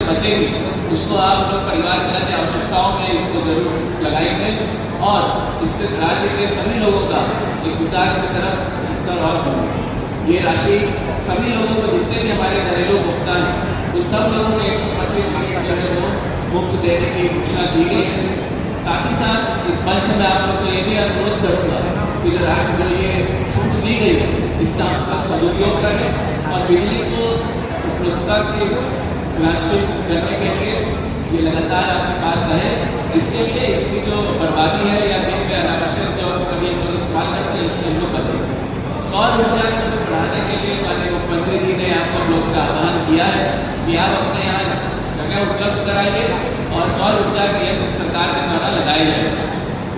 बचेगी उसको आप लोग परिवार के अन्य आवश्यकताओं में इसको जरूर लगाएंगे और इससे राज्य के सभी लोगों का एक विकास की तरफ और होंगे। ये राशि सभी लोगों को, जितने भी हमारे घरेलू उपभोक्ता हैं उन सब लोगों को 125 यूनिट जो है वो मुफ्त देने की घोषणा की गई है। साथ ही साथ इस मंच से मैं आप लोग को ये भी अनुरोध करूँगा कि जो ये छूट दी गई है इसका आपका सदुपयोग करें और बिजली को उपलब्धता की सुनिश्चित करने के लिए ये लगातार आपके पास रहे। इसके लिए इसकी जो बर्बादी है या दिन में अनावश्यक जो कभी हम लोग इस्तेमाल करते हैं उससे हम लोग बचें। सौर ऊर्जा को बढ़ाने के लिए माननीय मुख्यमंत्री जी ने आप सब लोग से आह्वान किया है कि आप अपने यहाँ जगह उपलब्ध कराइए और सौर ऊर्जा के यंत्र सरकार के द्वारा लगाए जाएंगे।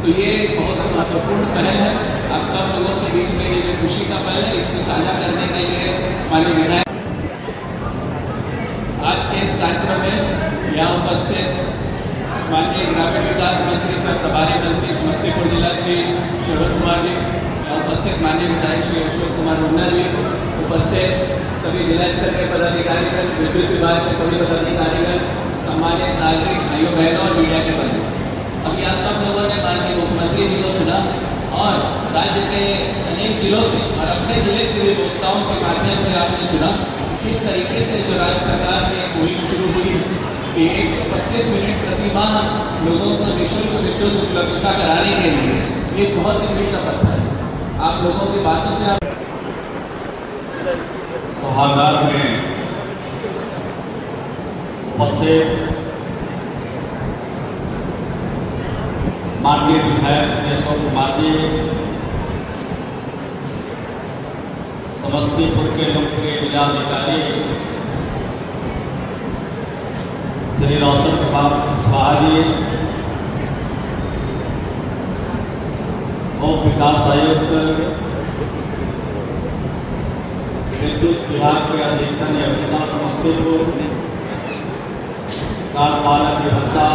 तो ये बहुत ही महत्वपूर्ण पहल है। आप सब लोगों के बीच में ये जो खुशी का पहल है इसको साझा करने के लिए माननीय विधायक आज के इस कार्यक्रम में यहाँ उपस्थित माननीय ग्रामीण विकास मंत्री सह प्रभारी मंत्री समस्तीपुर जिला श्री शरद कुमार जी, यहाँ उपस्थित माननीय विधायक श्री अशोक कुमार मुन्ना जी, उपस्थित सभी जिला स्तर के पदाधिकारीगण, विद्युत विभाग के सभी पदाधिकारीगण, सम्मानित नागरिक भाइयों बहनों और मीडिया के बंधु। अभी आप सब लोगों ने माननीय मुख्यमंत्री जी को सुना और राज्य के अनेक जिलों से और अपने जिले से भी उपभोक्ताओं के माध्यम से आपने सुना किस तरीके से जो राज्य सरकार की मुहिम शुरू हुई कि 125 यूनिट प्रति माह लोगों को निःशुल्क विद्युत उपलब्धता कराने के लिए ये बहुत ही मील का पत्थर है। आप लोगों की बातों से आप सभागार में उपस्थित माननीय विधायक श्री अशोक कुमार जी, समस्तीपुर के लोकप्रिय जिलाधिकारी श्री रोशन कुमार कुशवाहा जी, उप विकास आयुक्त विद्युत विभाग के अधीक्षक अभियंता समस्तीपुर, कार्यपालक अभियंता,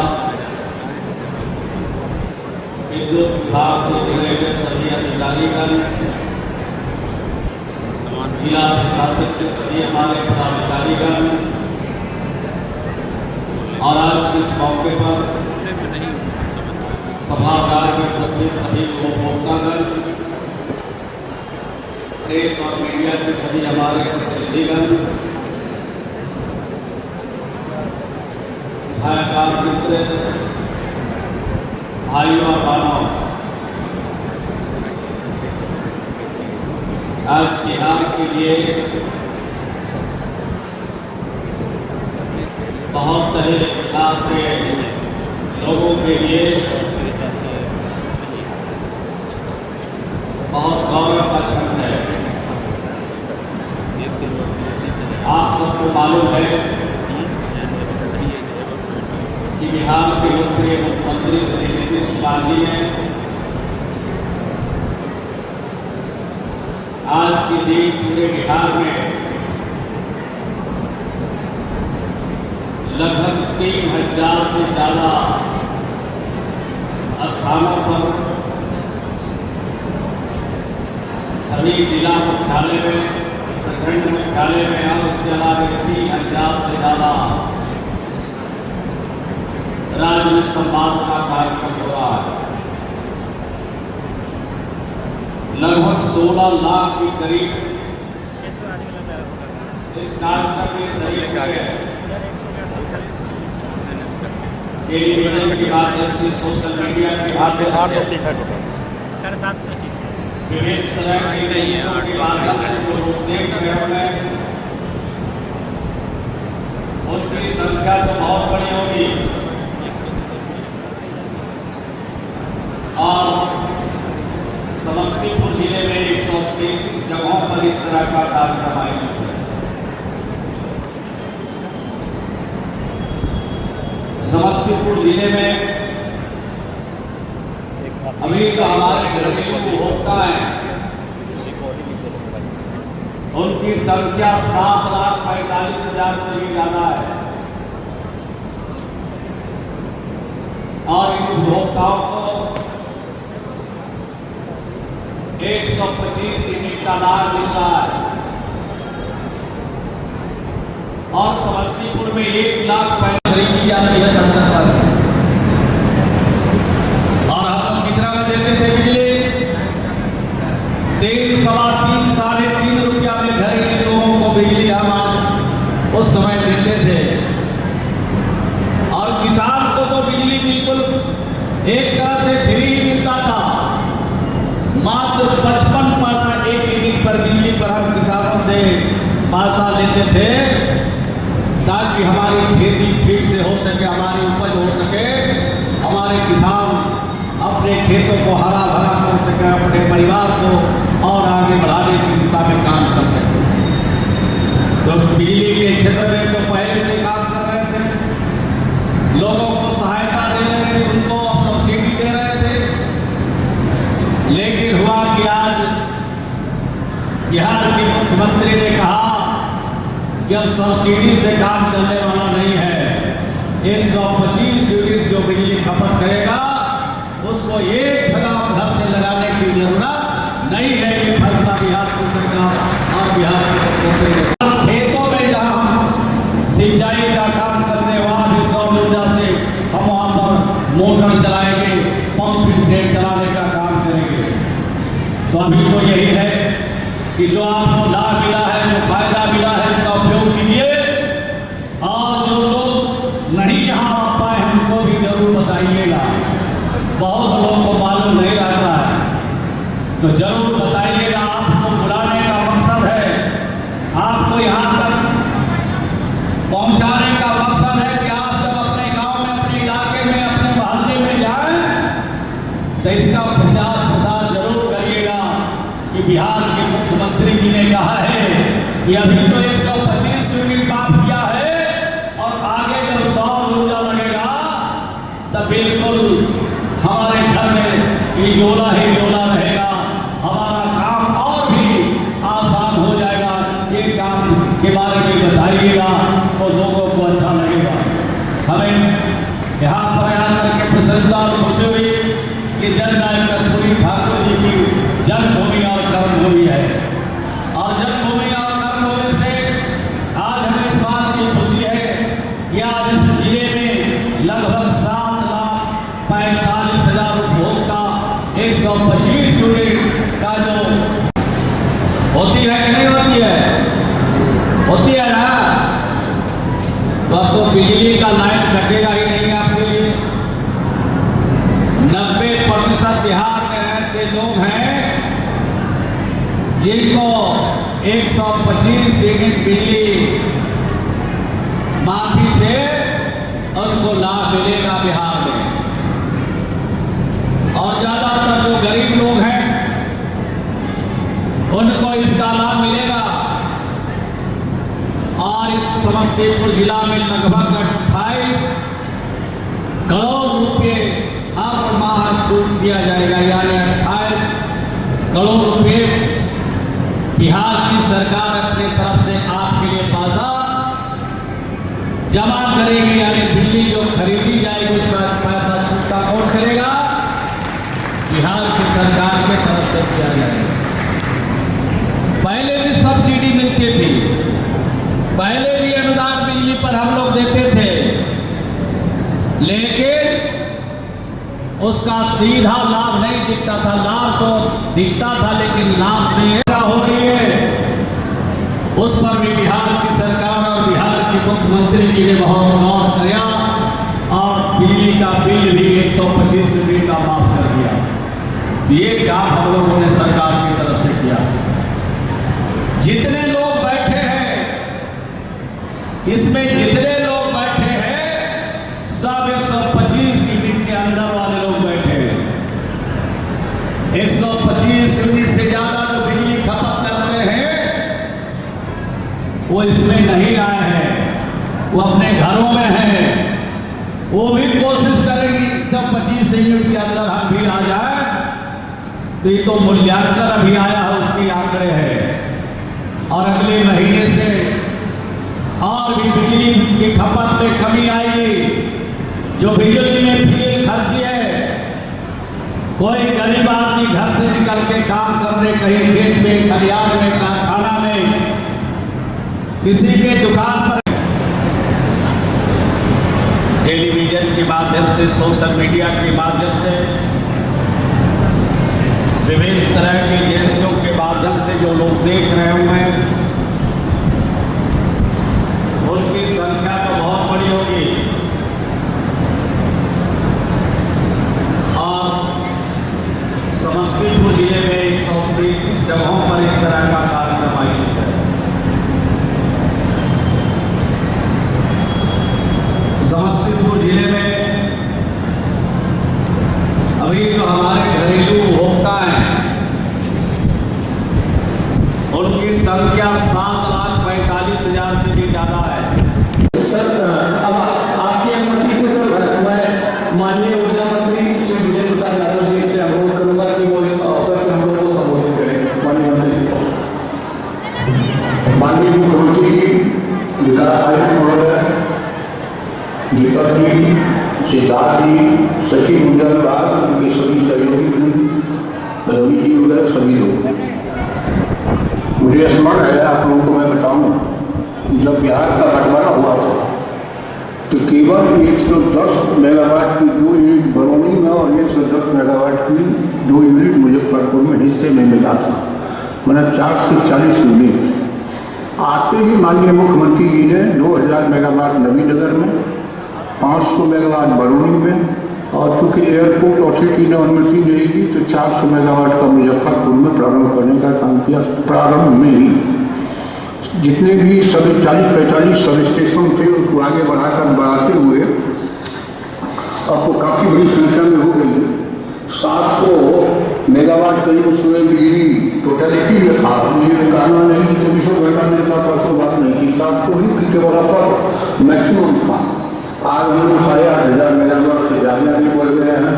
विद्युत विभाग से जुड़े हुए सभी अधिकारीगण, जिला प्रशासन के सभी हमारे पदाधिकारीगण और आज के इस मौके पर सभागार में उपस्थित सभी उपभोक्तागण, प्रेस और मीडिया के सभी हमारे प्रतिनिधिगण, छायाकार मित्र, भाइयों और बहनों, आज बिहार के लिए बहुत तरह बिहार के लोगों के लिए बहुत गौरव का क्षण है। आप सबको मालूम है कि बिहार के लोकप्रिय मुख्यमंत्री श्री नीतीश कुमार जी ने आज के दिन पूरे बिहार में लगभग 3000 से ज़्यादा स्थानों पर सभी जिला मुख्यालय में, प्रखंड मुख्यालय में और उसके अलावा 3000 से ज़्यादा राज्य में संवाद का कार्यक्रम हो रहा है। लगभग 16 लाख के करीब इस कार्यक्रम में सहयोग है। टेलीविजन के माध्यम से, सोशल मीडिया के माध्यम से, विभिन्न तरह के एजेंसियों के माध्यम से जो लोग देख रहे होंगे उनकी संख्या तो बहुत बड़ी होगी और समस्तीपुर जिले में 133 जगहों पर इस तरह का कार्यक्रम आयोजित है। समस्तीपुर जिले में अभी तो हमारे घरेलू उपभोक्ता हैं, उनकी संख्या 7,45,000 से भी ज्यादा है और इन उपभोक्ताओं को 125 यूनिट का लाभ मिल रहा है। और समस्तीपुर में 1 लाख खरीदी जाती है 70%। और हम लोग कितना में देते थे बिजली? 3, सवा 3, साढ़े 3 रुपया में घर के लोगों को बिजली हम उस समय देते थे। और किसान को तो बिजली बिल्कुल एक तरह से फ्री मिलता था। मात्र 55 पैसा 1 यूनिट पर बिजली पर हम किसानों से पैसा लेते थे, ताकि हमारी खेती ठीक से हो सके, हमारी उपज हो सके, हमारे किसान अपने खेतों को हरा भरा कर सके, अपने परिवार को और आगे बढ़ाने की दिशा में काम कर सके। तो बिजली के क्षेत्र में तो पहले से काम कर रहे थे, लोगों को सहायता दे रहे थे, उनको सब्सिडी दे रहे थे। लेकिन हुआ कि आज बिहार के मुख्यमंत्री ने कहा कि अब सब्सिडी से काम चलने वाला नहीं है। 125 यूनिट जो बिजली खपत करेगा उसको एक छलांग घर से लगाने की जरूरत नहीं है। ये फैसला बिहार की सरकार और बिहार के मुख्यमंत्री ने। खेतों में जहाँ सिंचाई का काम करते वहाँ भी सौर ऊर्जा से हम वहाँ पर मोटर चलाएंगे, पंपिंग सेट चलाने का काम करेंगे। तो अभी तो यही है कि जो आपको लाभ मिला है, जो फायदा मिला है, उसका उपयोग कीजिए। और जो लोग नहीं यहाँ आ पाए हमको भी जरूर बताइएगा। बहुत लोगों को मालूम नहीं रहता है, तो जरूर बताइएगा। आपको बुलाने का मकसद है, आपको यहाँ तक पहुँचाने का मकसद है कि आप जब अपने गांव में, अपने इलाके में, अपने मोहल्ले में जाएं तो इसका प्रचार प्रसार जरूर करिएगा कि बिहार के मुख्यमंत्री जी ने कहा है कि अभी तो 125 यूनिट काम किया है और आगे जब सौर ऊर्जा लगेगा तब बिल्कुल हमारे घर में ये योला ही योला रहेगा। हमारा काम और भी आसान हो जाएगा। ये काम के बारे में बताइएगा तो लोगों को अच्छा लगेगा। हमें यहाँ पर आकर के प्रसन्नता और खुशी हुई कि जननायक कर्पूरी ठाकुर जी की जन्मभूमि और कर्मभूमि है। और जन्मभूमि और कर्मभूमि से आज हमें इस बात की खुशी है कि आज इस जिले में लगभग 7,45,000 उपभोक्ता 125 यूनिट का जो होती है कि नहीं होती है? होती है ना। तो अब तो बिजली का लाइन कटेगा ही नहीं आपके लिए। 90% बिहार में ऐसे लोग हैं जिनको 125 यूनिट बिजली माफी से उनको लाभ मिलेगा बिहार में। और ज्यादातर जो गरीब लोग हैं उनको इसका लाभ मिलेगा। और इस समस्तीपुर जिला में लगभग 28 करोड़ रुपए हर माह छूट दिया जाएगा। यानी 28 करोड़ रुपए बिहार की सरकार अपने तरफ से आपके लिए पैसा जमा करेगी। यानी बिजली जो खरीदी जाएगी उसका पैसा चुकता कौन करेगा? बिहार की सरकार के तरफ से किया जाएगा। पहले भी सब्सिडी मिलती थी, पहले भी अनुदान बिजली पर हम लोग देते थे, लेकिन उसका सीधा लाभ नहीं दिखता था। लाभ तो दिखता था लेकिन लाभ से ऐसा हो रही है उस पर भी बिहार की सरकार और बिहार के मुख्यमंत्री जी ने बहुत गौर किया और बिजली का बिल भी 125 यूनिट का माफ कर दिया। ये काम हम लोगों ने सरकार की तरफ से किया। जितने लोग बैठे हैं इसमें, जितने लोग बैठे हैं सब 125 यूनिट के अंदर वाले लोग बैठे हैं। 125 यूनिट से ज्यादा जो बिजली खपत करते हैं वो इसमें नहीं आए हैं, वो अपने घरों में हैं। वो भी कोशिश करेंगे 125 यूनिट के अंदर हम भी आ जाए। तो ये तो मूल्यांकन अभी आया है, उसकी आंकड़े हैं। और अगले महीने से और भी बिजली की खपत में कमी आएगी। जो बिजली में बिजली खर्ची है, कोई गरीब आदमी घर से निकल के काम करने कहीं खेत में, खलिहान में, कारखाना में, किसी के दुकान पर टेलीविज़न के माध्यम से, सोशल मीडिया के माध्यम से, विभिन्न तरह की एजेंसियों के माध्यम से जो लोग देख रहे हुए हैं, उनकी संख्या तो बहुत बड़ी होगी। और समस्तीपुर जिले में 130 जगहों पर इस तरह का कार्यक्रम आयोजित है। समस्तीपुर जिले में अभी जो हमारे घरेलू उपभोक्ता हैं, उनकी संख्या 7,45,000 से भी ज़्यादा है। सर, अब आपकी अनुमति से सर मैं माननीय ऊर्जा मंत्री श्री विजय प्रसाद यादव जी से अनुरोध करूंगा कि वो इस अवसर पर हम लोग को संबोधित करें। माननीय मंत्री। माननीय मुख्यमंत्री जी, विकास आयुक्त महोदय, दीपक जी, सिद्धार्थ जी, सचिव ऊर्जा विभाग, उनके सभी सहयोगी, रवि जी वगैरह सभी लोग, मुझे स्मरण है, आप लोगों को मैं बताऊं, जब बिहार का बंटवारा हुआ था तो केवल 110 मेगावाट की 2 यूनिट बरौनी में और 110 मेगावाट की 2 यूनिट मुजफ्फरपुर में हिस्से में मिला था, मतलब 440 यूनिट। आते ही माननीय मुख्यमंत्री जी ने 2000 मेगावाट नवीनगर में, 500 मेगावाट बरौनी में, और चूँकि एयरपोर्ट अथॉरिटी ने अनुमति नहीं दी तो 400 मेगावाट का मुजफ्फरपुर में प्रारंभ करने का काम किया। प्रारंभ में ही जितने भी सभी 40-45 सब स्टेशन थे उसको आगे बढ़ाते हुए अब तो काफ़ी बड़ी संख्या में हो गई। 700 मेगावाट करीब उसमें बिजली टोटलिटी में था। ये कहना नहीं कि 24 घंटा मिलता था, उसको बात नहीं की। 700 ही के बराबर मैक्सिमम था। आज हम लोग 8,500 मेगावाट से ज़्यादा भी बढ़ गए हैं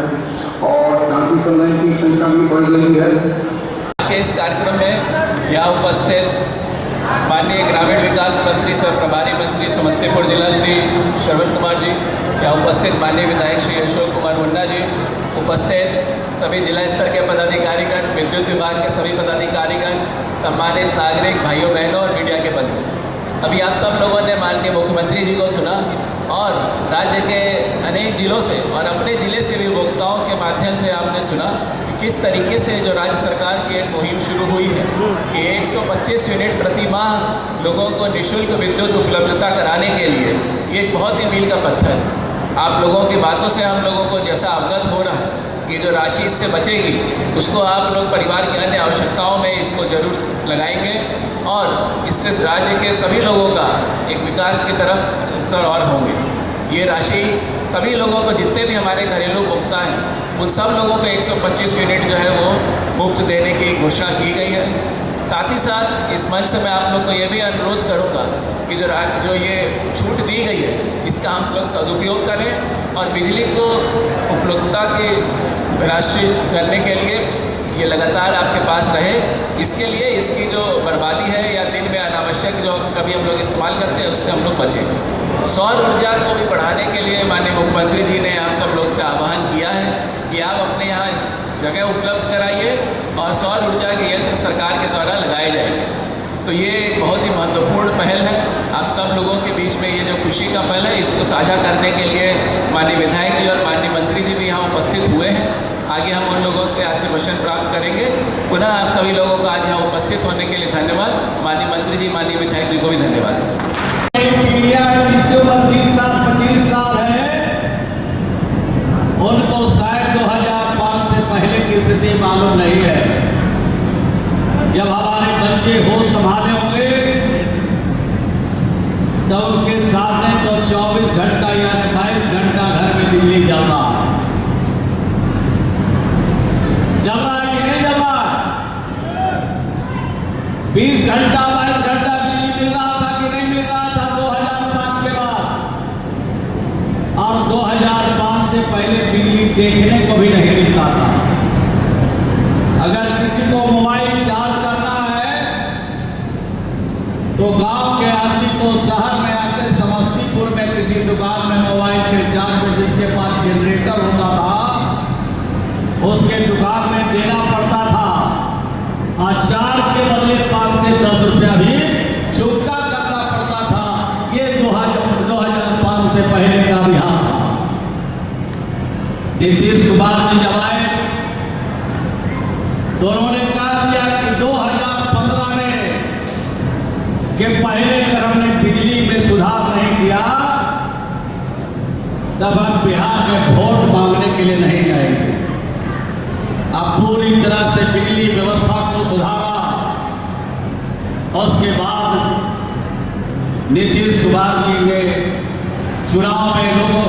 और ट्रांसमिशन लाइन की संख्या भी बढ़ गई है। आज के इस कार्यक्रम में यहाँ उपस्थित माननीय ग्रामीण विकास मंत्री सह प्रभारी मंत्री समस्तीपुर जिला श्री श्रवण कुमार जी, यहाँ उपस्थित माननीय विधायक श्री अशोक कुमार मुन्ना जी, उपस्थित सभी जिला स्तर के पदाधिकारीगण, विद्युत विभाग के सभी पदाधिकारीगण, सम्मानित नागरिक भाइयों बहनों और मीडिया के बंधु। अभी आप सब लोगों ने माननीय मुख्यमंत्री जी को सुना और राज्य के अनेक जिलों से और अपने ज़िले से भी उपभोक्ताओं के माध्यम से आपने सुना कि किस तरीके से जो राज्य सरकार की एक मुहिम शुरू हुई है कि 125 यूनिट प्रति माह लोगों को निःशुल्क विद्युत उपलब्धता कराने के लिए, ये एक बहुत ही मील का पत्थर है। आप लोगों की बातों से हम लोगों को जैसा अवगत हो रहा है कि जो राशि इससे बचेगी उसको आप लोग परिवार की अन्य आवश्यकताओं में इसको जरूर लगाएंगे और इससे राज्य के सभी लोगों का एक विकास की तरफ और होंगे। ये राशि सभी लोगों को, जितने भी हमारे घरेलू उपभोक्ता हैं, उन सब लोगों को 125 यूनिट जो है वो मुफ्त देने की घोषणा की गई है। साथ ही साथ इस मंच से मैं आप लोग को ये भी अनुरोध करूँगा कि जो ये छूट दी गई है इसका हम लोग सदुपयोग करें और बिजली को उपलब्धता की राशि करने के लिए ये लगातार आपके पास रहे। इसके लिए इसकी जो बर्बादी है या दिन में अनावश्यक जो कभी हम लोग इस्तेमाल करते हैं उससे हम लोग बचें। सौर ऊर्जा को भी बढ़ाने के लिए माननीय मुख्यमंत्री जी ने आप सब लोग से आह्वान किया है कि आप अपने यहाँ इस जगह उपलब्ध कराइए और सौर ऊर्जा के यंत्र सरकार के द्वारा लगाए जाएंगे। तो ये बहुत ही महत्वपूर्ण पहल है। आप सब लोगों के बीच में ये जो खुशी का पहल है इसको साझा करने के लिए माननीय विधायक जी और माननीय मंत्री जी भी यहाँ उपस्थित हुए हैं। आगे हम उन लोगों से आशीर्वाद प्राप्त करेंगे। पुनः आप सभी लोगों का आज यहाँ उपस्थित होने के लिए धन्यवाद। माननीय मंत्री जी, माननीय विधायक जी को भी धन्यवाद। जो 25 साल है उनको शायद 2005 से पहले की स्थिति मालूम नहीं है। जब हमारे बच्चे होश संभाले होंगे तो उनके सामने तो 24 घंटा या 22 घंटा घर में बिजली जल रहा है। जल रहा है कि नहीं जल रहा है? 20 घंटा 22 घंटा बिजली मिल रहा था कि नहीं मिल रहा था 2005 के बाद? और 2005 से पहले बिजली देखने को भी नहीं मिलता था। अगर किसी को मोबाइल चार्ज करना है तो गांव के आदमी को शहर में आकर समस्तीपुर में किसी दुकान में मोबाइल के चार्ज में जिसके पास जनरेटर होता था उसके दुकान में देना पड़ता था और चार्ज के बदले 5 से 10 रुपया भी चुकता करना पड़ता था। ये 2005 से पहले का बिहार था। नीतीश कुमार जी जब आए तो उन्होंने कहा दिया कि 2015 में के पहले अगर हमने बिजली में सुधार नहीं किया तब हम बिहार में वोट मांगने के लिए नहीं जाएंगे। अब पूरी तरह से बिजली व्यवस्था को सुधारा। उसके बाद नीतीश कुमार जी ने चुनाव में लोगों